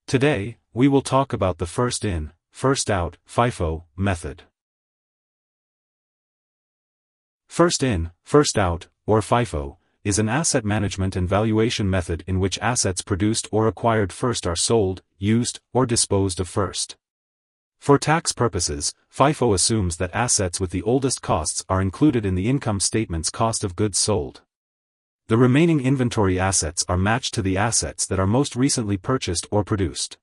Today, we will talk about the first in, first out, FIFO, method. First in, first out, or FIFO, is an asset management and valuation method in which assets produced or acquired first are sold, used, or disposed of first. For tax purposes, FIFO assumes that assets with the oldest costs are included in the income statement's cost of goods sold. The remaining inventory assets are matched to the assets that are most recently purchased or produced.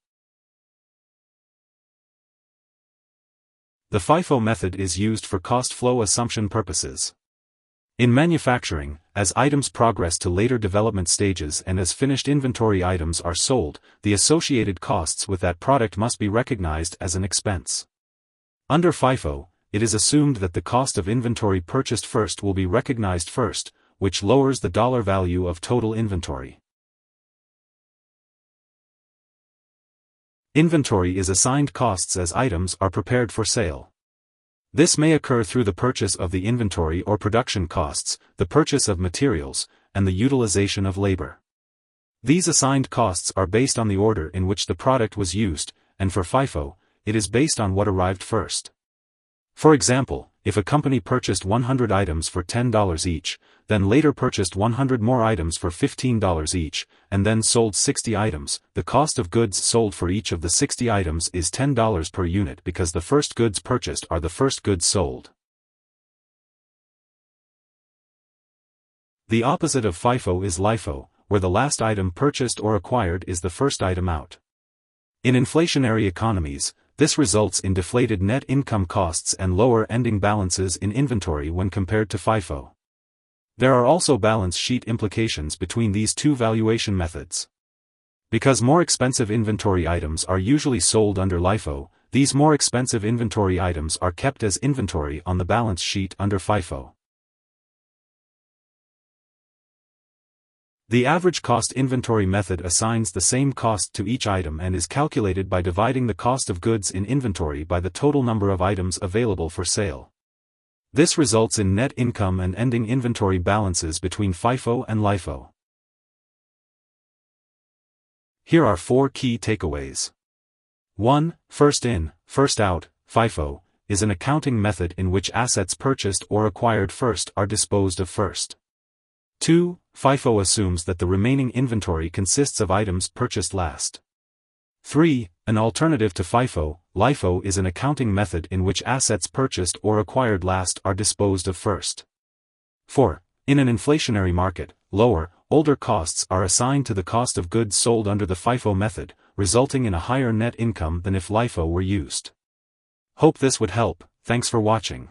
The FIFO method is used for cost flow assumption purposes. In manufacturing, as items progress to later development stages and as finished inventory items are sold, the associated costs with that product must be recognized as an expense. Under FIFO, it is assumed that the cost of inventory purchased first will be recognized first, which lowers the dollar value of total inventory. Inventory is assigned costs as items are prepared for sale. This may occur through the purchase of the inventory or production costs, the purchase of materials, and the utilization of labor. These assigned costs are based on the order in which the product was used, and for FIFO, it is based on what arrived first. For example, if a company purchased 100 items for $10 each, then later purchased 100 more items for $15 each, and then sold 60 items, the cost of goods sold for each of the 60 items is $10 per unit because the first goods purchased are the first goods sold. The opposite of FIFO is LIFO, where the last item purchased or acquired is the first item out. In inflationary economies, this results in deflated net income costs and lower ending balances in inventory when compared to FIFO. There are also balance sheet implications between these two valuation methods. Because more expensive inventory items are usually sold under LIFO, these more expensive inventory items are kept as inventory on the balance sheet under FIFO. The average cost inventory method assigns the same cost to each item and is calculated by dividing the cost of goods in inventory by the total number of items available for sale. This results in net income and ending inventory balances between FIFO and LIFO. Here are 4 key takeaways. 1. First in, first out, FIFO, is an accounting method in which assets purchased or acquired first are disposed of first. 2. FIFO assumes that the remaining inventory consists of items purchased last. 3. An alternative to FIFO, LIFO is an accounting method in which assets purchased or acquired last are disposed of first. 4. In an inflationary market, lower, older costs are assigned to the cost of goods sold under the FIFO method, resulting in a higher net income than if LIFO were used. Hope this would help. Thanks for watching.